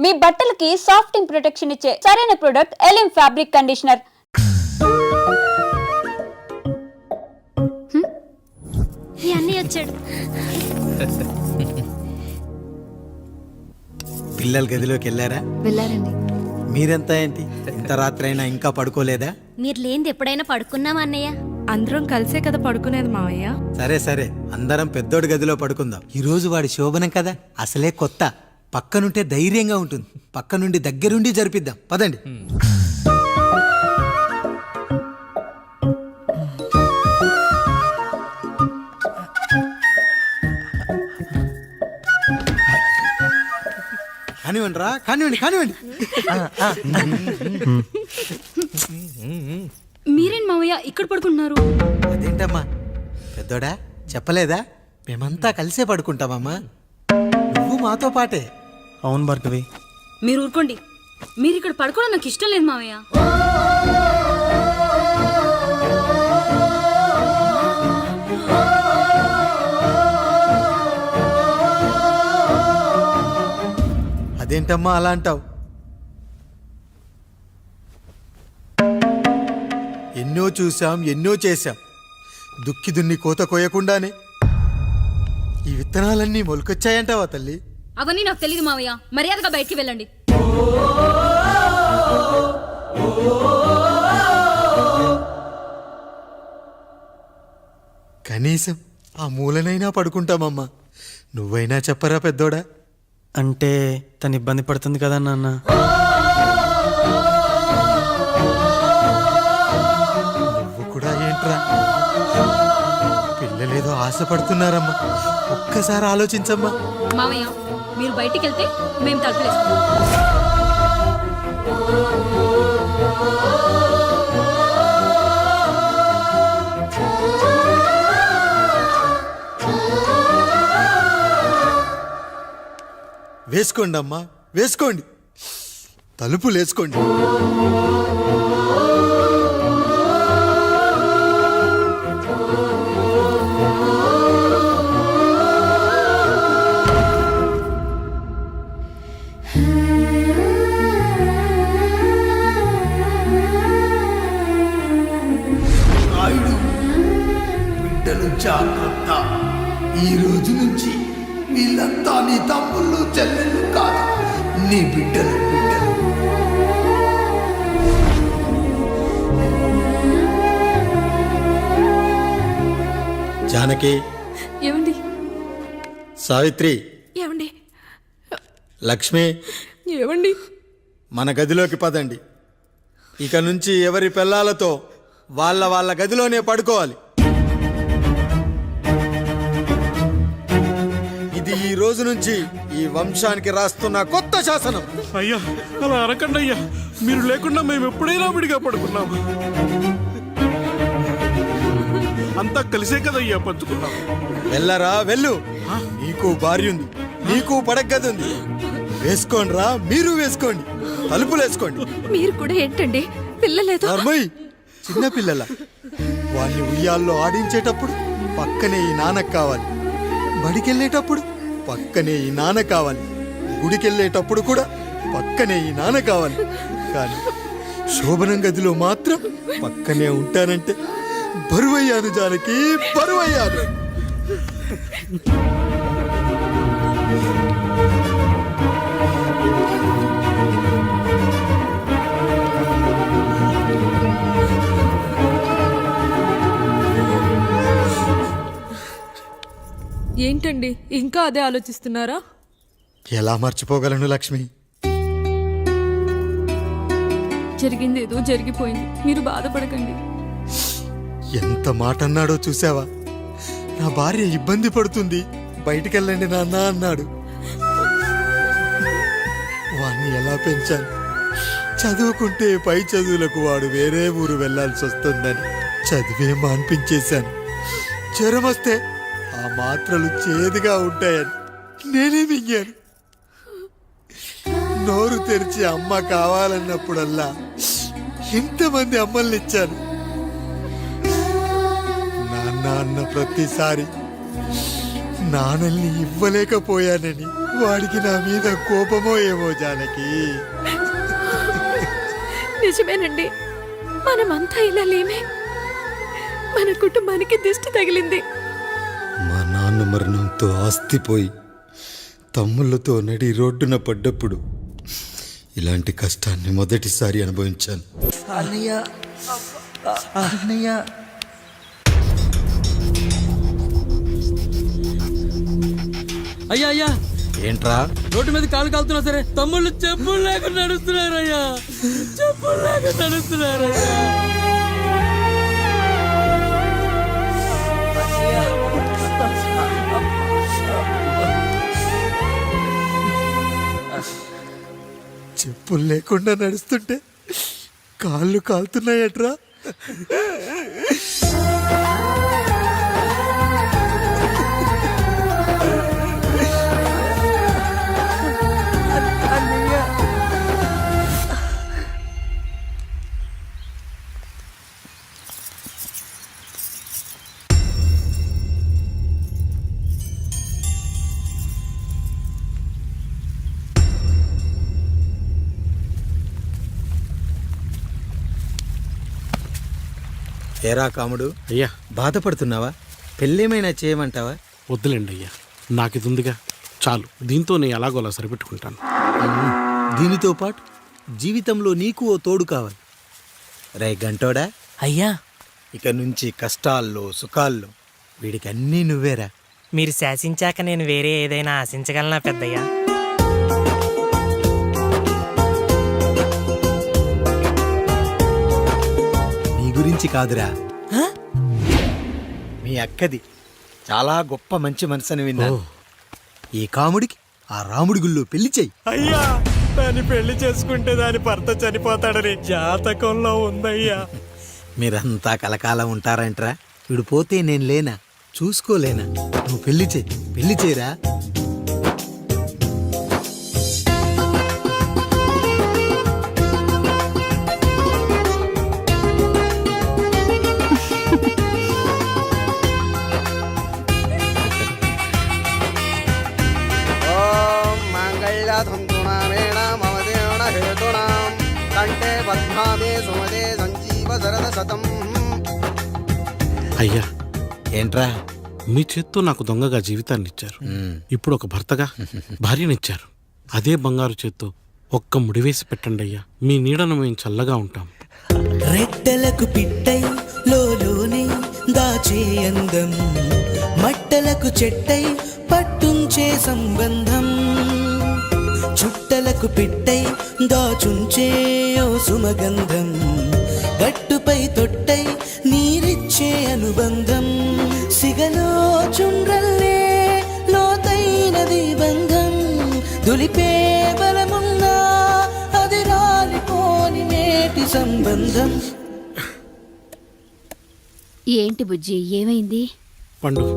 మీ బట్టలకి సాఫ్టింగ్ ప్రొటెక్షన్ ఇచ్చే సరైన ప్రొడక్ట్ ఎలిమ్ ఫ్యాబ్రిక్ కండిషనర్. వచ్చాడు. పిల్లల గదిలోకి వెళ్ళారా? వెళ్ళారండి. మీరెంత ఏంటి ఇంత రాత్రి అయినా ఇంకా పడుకోలేదా? మీరు లేనిది ఎప్పుడైనా పడుకున్నామా అన్నయ్య? అందరం కలిసే కదా పడుకునేది మావయ్య. సరే సరే, అందరం పెద్దోడి గదిలో పడుకుందాం. ఈ రోజు వాడి శోభనం కదా, అసలే కొత్త. పక్కనుంటే ధైర్యంగా ఉంటుంది. పక్క నుండి దగ్గరుండి జరిపిద్దాం, పదండి. కానివ్వండి రా, కానివ్వండి కానివ్వండి. మీరేం మావయ్య ఇక్కడ పడుకుంటున్నారు? అదేంటమ్మా పెద్దోడా, చెప్పలేదా? మేమంతా కలిసే పడుకుంటామమ్మా. నువ్వు మాతో పాటే. అవును భార్గవి. మీరు ఊరుకోండి. మీరు ఇక్కడ పడుకోవడం నాకు ఇష్టం లేదు మావయ్య. అదేంటమ్మా అలా అంటావు? ఎన్నో చూసాం, ఎన్నో చేశాం. దుక్కి దున్ని కోత కోయకుండానే ఈ విత్తనాలన్నీ మొలకొచ్చాయంటావా తల్లి? అవన్నీ నాకు తెలియదు మావయ్య. మర్యాదగా బయటికి వెళ్ళండి. కనీసం ఆ మూలనైనా పడుకుంటామమ్మా. నువ్వైనా చెప్పరా పెద్దోడా? అంటే తను ఇబ్బంది పడుతుంది కదా నాన్న. నువ్వు కూడా ఏంట్రా? పిల్లలేదో ఆశపడుతున్నారమ్మా. ఒక్కసారి ఆలోచించమ్మా. మావయ్య మీరు బయటికి వెళ్తే మేము తలుపులేసుకుంటాం. వేసుకోండి అమ్మా, వేసుకోండి. తలుపులు వేసుకోండి. బిడ్డలు జాగ్రత్త. ఈ రోజు నుంచి వీళ్ళంతా నీ తమ్ముళ్ళు చెల్లెళ్ళు కాదు, నీ బిడ్డలు. జానకి, ఏమండి? సావిత్రి, ఏమండి? లక్ష్మి, ఏమండి? మన గదిలోకి పదండి. ఇక నుంచి ఎవరి పిల్లలతో వాళ్ళ గదిలోనే పడుకోవాలి. ఇది ఈ రోజు నుంచి ఈ వంశానికి రాస్తున్న కొత్త శాసనం. అయ్యా అలా అరకండి అయ్యా. మీరు లేకుండా మేము ఎప్పుడైనా విడిగా పడుకున్నాము. అంతా కలిసే కదయ్యా పంచుకున్నాం. వెళ్ళరా వెళ్ళు. నీకు భార్య ఉంది, నీకు పడగది ఉంది. వేసుకోండి రా, మీరు వేసుకోండి. తలుపులు వేసుకోండి. మీరు కూడా ఏంటండి పిల్లలేదు? చిన్న పిల్లల వాళ్ళని ఉయ్యాల్లో ఆడించేటప్పుడు పక్కనే ఈ నాన్నకు కావాలి. బడికెళ్ళేటప్పుడు పక్కనే ఈ నాన్న కావాలి. గుడికెళ్ళేటప్పుడు కూడా పక్కనే ఈ నాన్న కావాలి. కానీ శోభనం గదిలో మాత్రం పక్కనే ఉంటానంటే బరువయ్యాను జానకి, బరువయ్యాను. ఏంటండి ఇంకా అదే ఆలోచిస్తున్నారా? ఎలా మర్చిపోగలను లక్ష్మి? జరిగింది ఏదో జరిగిపోయింది. మీరు బాధపడకండి. ఎంత మాట అన్నాడో చూసావా? నా భార్య ఇబ్బంది పడుతుంది, బయటికెళ్ళండి నాన్న అన్నాడు. వాణ్ణి ఎలా పెంచాను? చదువుకుంటే పై చదువులకు వాడు వేరే ఊరు వెళ్లాల్సి వస్తుందని చదివే మాన్పించేశాను. జ్వరం వస్తే ఆ మాత్రలు చేదుగా ఉంటాయని నేనే మింగాను. నోరు తెరిచి అమ్మ కావాలన్నప్పుడల్లా ఎంతమంది అమ్మల్ని ఇచ్చాను. నాన్న అన్న ప్రతిసారి నాన్నల్ని ఇవ్వలేకపోయానని వాడికి నా మీద కోపమో ఏమో జానకి. నిజమేనండి, మనమంతా ఇలా లేమే. మన కుటుంబానికి దిష్టి తగిలింది. మా నాన్న మరణంతో ఆస్తిపోయి తమ్ముళ్ళతో నడి రోడ్డున పడ్డప్పుడు ఇలాంటి కష్టాన్ని మొదటిసారి అనుభవించాను. అన్నయ్య అన్నయ్య అయ్యా అయ్యా, ఏంట్రా? రోడ్డు మీద కాలు కాలుతున్నా సరే తమ్ముళ్ళు చెప్పులు లేకుండా నడుస్తున్నారు అయ్యా, చెప్పులు లేకుండా నడుస్తున్నారు అయ్యా. చెప్పులు లేకుండా నడుస్తుంటే కాళ్ళు కాలుతున్నాయట్రా. ఏరా కాముడు, అయ్యా బాధపడుతున్నావా? పెళ్ళేమైనా చేయమంటావా? వద్దులేండి అయ్యా, నాకు ఇది ఉందిగా చాలు. దీంతో నేను ఎలాగోలా సరిపెట్టుకుంటాను. దీనితో పాటు జీవితంలో నీకు ఓ తోడు కావాలి. రే గంటోడా, అయ్యా, ఇక నుంచి కష్టాల్లో సుఖాల్లో వీడికి అన్నీ నువ్వేరా. మీరు శాసించాక నేను వేరే ఏదైనా ఆశించగలనా పెద్దయ్యా? నీ గురించి కాదురా, మీ అక్కది చాలా గొప్ప మంచి మనసని విన్నాను. ఈ కాముడికి ఆ రాముడి గుళ్ళో పెళ్లి చెయ్యి. అయ్యా, దాన్ని పెళ్లి చేసుకుంటే దాని భర్త చనిపోతాడని జాతకంలో ఉందయ్యా. మీరంతా కలకాలం ఉంటారంట్రా. వీడు పోతే నేను లేనా, చూసుకోలేనా? నువ్వు పెళ్లి చేయరా. అయ్యా, ఏంట్రా? మీ చేత్తో నాకు దొంగగా జీవితాన్ని ఇచ్చారు. ఇప్పుడు ఒక భర్తగా భార్యనిచ్చారు. అదే బంగారు చేత్తో ఒక్క ముడివేసి పెట్టండి అయ్యా. మీ నీడను మేము చల్లగా ఉంటాం. రెట్టలకు పిట్టై లోలోనే దాచే అందం, మట్టలకు చెట్టై పట్టుంచే సంబంధం, చుట్టలకు పిట్టై దాచుంచే ఓ సుమగంధం, గట్టుపై తొట్టై నీరిచ్చే అనుబంధం, సిగలో చుండ్రల్లే లోతైనది బంధం, దులిపే బలమున్నా అది రాలిపోని నేటి సంబంధం. ఏంటి బుజ్జి, ఏమైంది? పండు,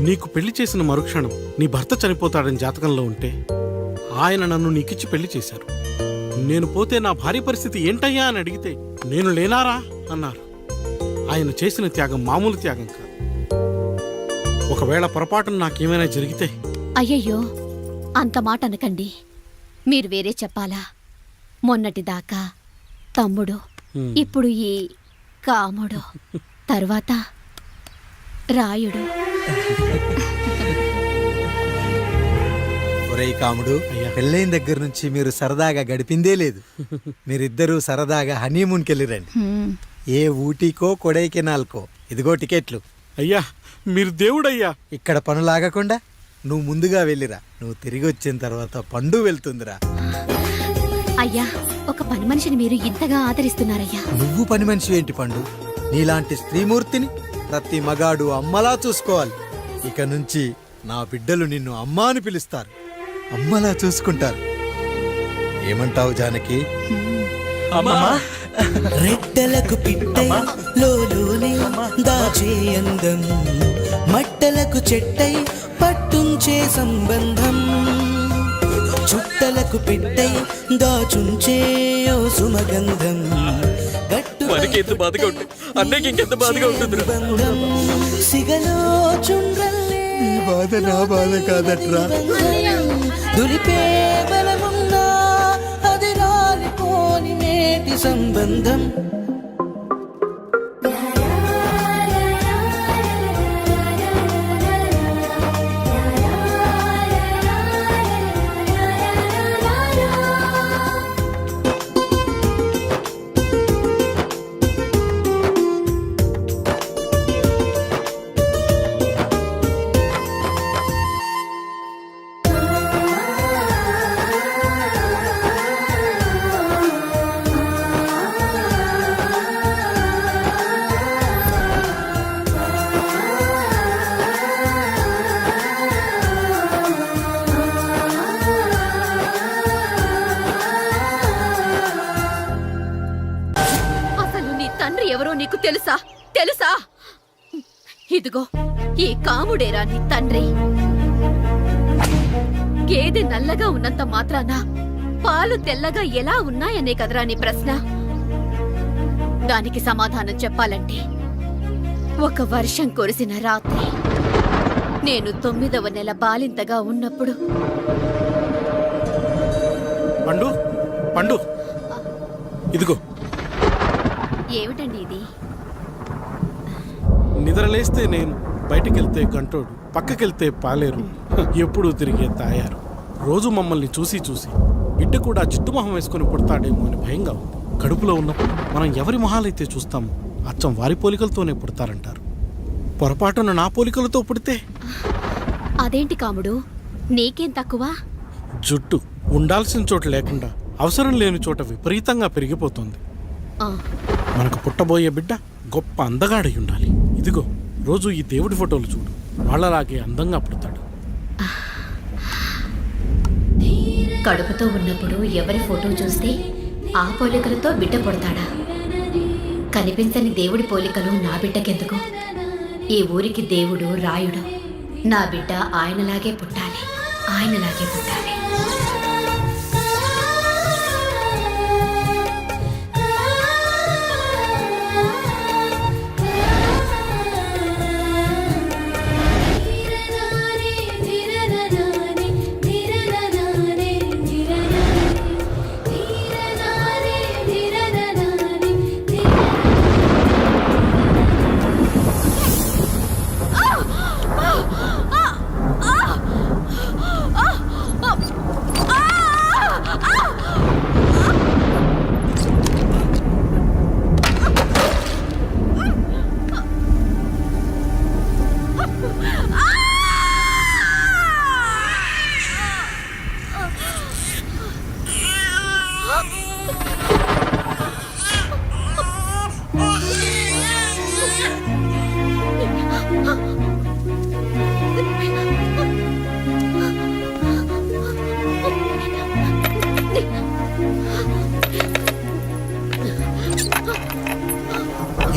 నీకు పెళ్లి చేసిన మరుక్షణం నీ భర్త చనిపోతాడని జాతకంలో ఉంటే ఆయన నన్ను నీకిచ్చి పెళ్లి చేశారు. నేను పోతే నా భార్య పరిస్థితి ఏంటయ్యా అని అడిగితే నేను లేనారా అన్నారు. ఆయన చేసిన త్యాగం మామూలు త్యాగం కాదు. ఒకవేళ పొరపాటున నాకేమైనా జరిగితే? అయ్యయ్యో, అంత మాట అనకండి. మీరు వేరే చెప్పాలా? మొన్నటిదాకా తమ్ముడు, ఇప్పుడు ఈ కాముడు, తర్వాత రాయుడు. ఒరేయ్ కాముడు, పెళ్ళైన దగ్గర నుంచి మీరు సరదాగా గడిపిందే లేదు. మీరిద్దరూ సరదాగా హనీమూన్కి వెళ్ళిరండి. ఏ ఊటీకో కొడైకెనాల్కో. ఇదిగో టికెట్లు. అయ్యా, మీరు దేవుడయ్యా. ఇక్కడ పనులాగకుండా నువ్వు ముందుగా వెళ్ళిరా. నువ్వు తిరిగి వచ్చిన తర్వాత పండు వెళ్తుందిరా. అయ్యా, ఒక పని మనిషిని మీరు ఇంతగా ఆదరిస్తున్నారయ్యా. నువ్వు పని మనిషి ఏంటి పండు? నీలాంటి స్త్రీమూర్తిని ప్రతి మగాడు అమ్మలా చూసుకోవాలి. ఇక నుంచి నా బిడ్డలు నిన్ను అమ్మా అని పిలుస్తారు, అమ్మలా చూసుకుంటారు. ఏమంటావు జానకి? రెట్టలకు పిట్టై లోలోనే దాచే అందం, మట్టలకు చెట్టై పట్టుంచే సంబంధం, చుట్టలకు పిట్టై దాచుంచే ఓ సుమగంధం, ఎంత బాధగా ఉంటుంది అన్నకి ఇంకెంత బాధగా ఉంటుంది. సిగలో చుండ్రల్లే బాధ నా బాధ కాదట్రా. దులిపే బలమున్నా అది రాలిపోని నేటి సంబంధం. అసలు నీ తండ్రి ఎవరో నీకు తెలుసా? తెలుసా? ఇదిగో ఈ కాముడేరా నీ తండ్రి. గేదె నల్లగా ఉన్నంత మాత్రాన పాలు తెల్లగా ఎలా ఉన్నాయనే కదరా నీ ప్రశ్న. దానికి సమాధానం చెప్పాలంటే ఒక వర్షం కురిసిన రాత్రి నేను 9వ నెల బాలింతగా ఉన్నప్పుడు. పండు పండు ఇదిగో ఏమిటండి ఇది? నిద్రలేస్తే నేను, బయటికెళ్తే గంటోడు, పక్కకెళ్తే పాలేరు, ఎప్పుడూ తిరిగే తాయారు. రోజు మమ్మల్ని చూసి చూసి బిడ్డ కూడా జిడ్డు మొహం వేసుకుని పుడతాడేమో అని భయంగా ఉంది. కడుపులో ఉన్నప్పుడు మనం ఎవరి మొహాలైతే చూస్తామో అచ్చం వారి పోలికలతోనే పుడతారంటారు. పొరపాటున నా పోలికలతో పుడితే? అదేంటి కాముడు, నీకేం తక్కువ? జుట్టు ఉండాల్సిన చోట లేకుండా అవసరం లేని చోట విపరీతంగా పెరిగిపోతుంది. ఆ, మనకు పుట్టబోయే బిడ్డ గొప్ప అందగాడై ఉండాలి. ఇదిగో రోజు ఈ దేవుడి ఫోటోలు చూడు, వాళ్ళలాగే అందంగా పుడతాడు. కడుపుతో ఉన్నప్పుడు ఎవరి ఫోటో చూస్తే ఆ పోలికలతో బిడ్డ పుడతాడా? కనిపించని దేవుడి పోలికలు నా బిడ్డకెందుకు? ఈ ఊరికి దేవుడు రాయుడు. నా బిడ్డ ఆయనలాగే పుట్టాలి, ఆయనలాగే పుట్టాలి.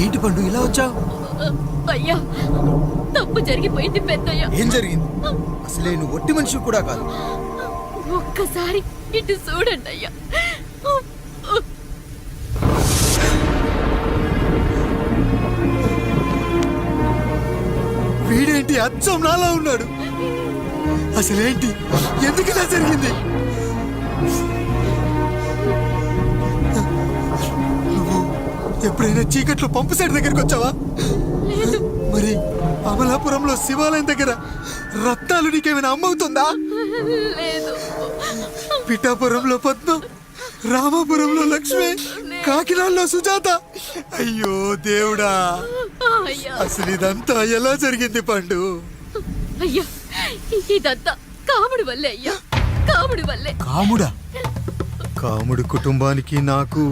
ఏంటి పండు ఇలా వచ్చావు? అయ్యా, తప్పు జరిగిపోయింది పెద్దయ్యా. ఏం జరిగింది? అసలే నువ్వు ఒట్టి మనిషి కూడా కాదు. ఒక్కసారి ఇటు చూడండి అయ్యా. వీడేంటి అచ్చం నాలా ఉన్నాడు? అసలేంటి, ఎందుకు ఇలా జరిగింది? నువ్వు ఎప్పుడైనా చీకట్లో పంపు సైడ్ దగ్గరికి వచ్చావా? మరి అమలాపురంలో శివాలయం దగ్గర రత్నాలు నీకేమైనా అమ్మవుతుందా? లేదు. పిఠాపురంలో పద్మం, రామాపురంలో లక్ష్మి, కాకినాడలో సుజాత. అయ్యో దేవుడా, అయ్యా, అసలు ఇదంతా ఎలా జరిగింది పండు? అయ్యా, ఇదంతా కాముడి వల్లే అయ్యా, కాముడి వల్లే. కాముడా? కాముడు కుటుంబానికి నాకు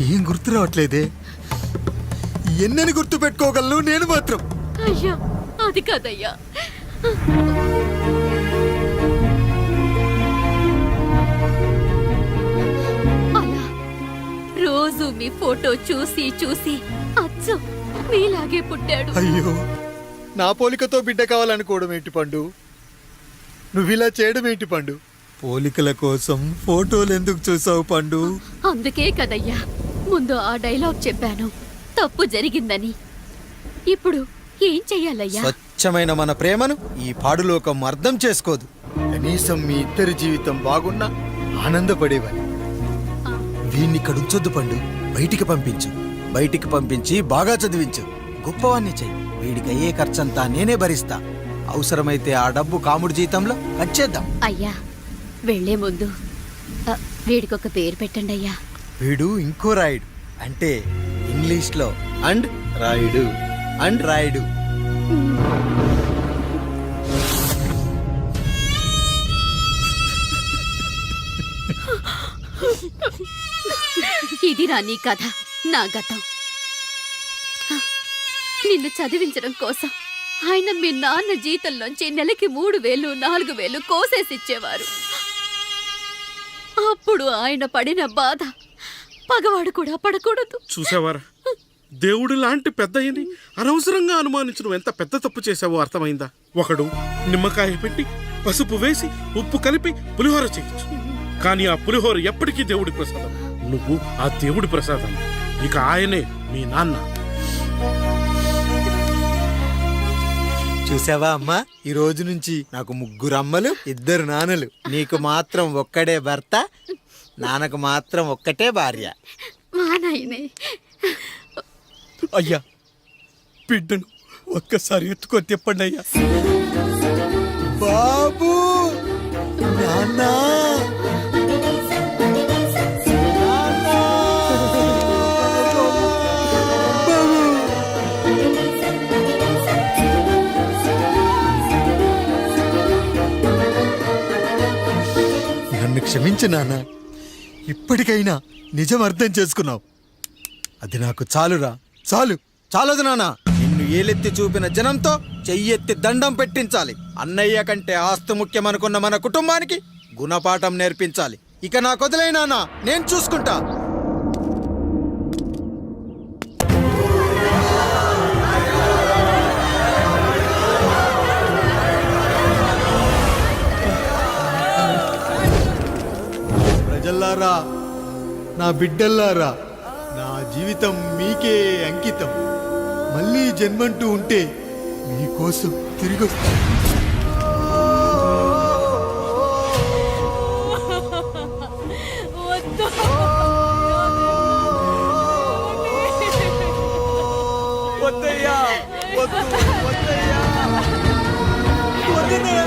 ఏం గుర్తు రావట్లేదే. ఎన్నని గుర్తు పెట్టుకోగలను నేను మాత్రం. అయ్యా, అది కాదయ్యా. అలా రోజు మీ ఫోటో చూసి చూసి అచ్చం మీలాగే పుట్టాడు. అయ్యో, నా పోలికతో బిడ్డ కావాలనుకోవడం ఏంటి పండు? నువ్విలా చేయడం ఏంటి పండు? పోలికల కోసం ఫోటోలు ఎందుకు చూసావు పండు? అందుకే కదయ్యా ముందు ఆ డైలాగ్ చెప్పాను, తప్పు జరిగిందని. ఇప్పుడు ఏం చెయ్యాలయ్యా? స్వచ్ఛమైన మన ప్రేమను ఈ పాడులోకం అర్థం చేసుకోదు. కనీసం మీ ఇద్దరి జీవితం బాగున్నా ఆనందపడేవాడి. వీణ్ణి ఇక్కడ ఉంచొద్దు పండు, బయటికి పంపించు. బయటికి పంపించి బాగా చదివించు, గొప్పవాణ్ణి చెయ్యి. వీడికి అయ్యే ఖర్చంతా నేనే భరిస్తా. అవసరమైతే ఆ డబ్బు కాముడి జీతంలో కట్ చేద్దాం. అయ్యా వెళ్లే ముందు వీడికొక పేరు పెట్టండి అయ్యా. వీడు ఇంకో రాయుడు, అంటే ఇంగ్లీష్లో అండ్ రాయుడు అండ్ రాయుడు. ఇది రా నీ కథ, నా గతం. నిన్ను చదివించడం కోసం ఆయన మీ నాన్న జీతంలోంచి నెలకి 3,000, 4,000 కోసేసిచ్చేవారు. అప్పుడు ఆయన పడిన బాధ పగవాడు కూడా పడకూడదు. చూసావారా, దేవుడు లాంటి పెద్దయ్యని అనవసరంగా అనుమానించడం ఎంత పెద్ద తప్పు చేశావో అర్థమైందా? ఒకడు నిమ్మకాయ పెట్టి పసుపు వేసి ఉప్పు కలిపి పులిహోర చేయొచ్చు, కానీ ఆ పులిహోర ఎప్పటికీ దేవుడి ప్రసాదం. నువ్వు ఆ దేవుడి ప్రసాదం. ఇక ఆయనే మీ నాన్న. చూసావా అమ్మా, ఈ రోజు నుంచి నాకు 3 అమ్మలు, 2 నాన్నలు. నీకు మాత్రం ఒక్కడే భర్త, నాన్నకు మాత్రం ఒక్కటే భార్య. మా నాయనే. అయ్యా, బిడ్డను ఒక్కసారి ఎత్తుకొని తిప్పండి అయ్యా. బాబు, నాన్నా, నన్ను క్షమించు నాన్న. ఇప్పటికైనా నిజం అర్థం చేసుకున్నావు. అది నాకు చాలురా, చాలు. చాలదు నాన్న, నిన్ను ఏలెత్తి చూపిన జనంతో చెయ్యెత్తి దండం పెట్టించాలి. అన్నయ్య కంటే ఆస్తు ముఖ్యమనుకున్న మన కుటుంబానికి గుణపాఠం నేర్పించాలి. ఇక నాకు వదిలే నాన్న, నేను చూసుకుంటా. ప్రజల్లారా, నా బిడ్డల్లారా, నా జీవితం మీకే అంకితం. మళ్ళీ జన్మంటూ ఉంటే మీకోసం తిరిగి వస్తాను. వద్దయ్యా, వద్దు, వద్దయ్యా, వద్దయ్యా.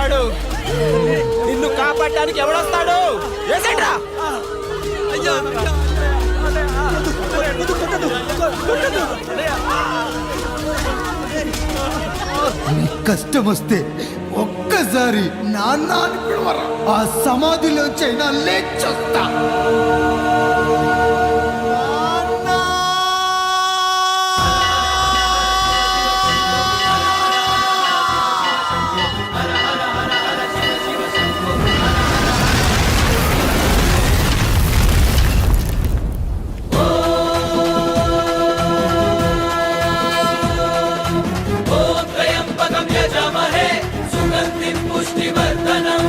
ఎవడొస్తాడు? నిన్ను కాపాడటానికి ఎవడొస్తాడు? వేసేట్రా. నీకు కష్టం వస్తే ఒక్కసారి నాన్న అని పిలవరా, ఆ సమాధిలోంచైనా లేచొస్తా. పుష్టివర్ధనం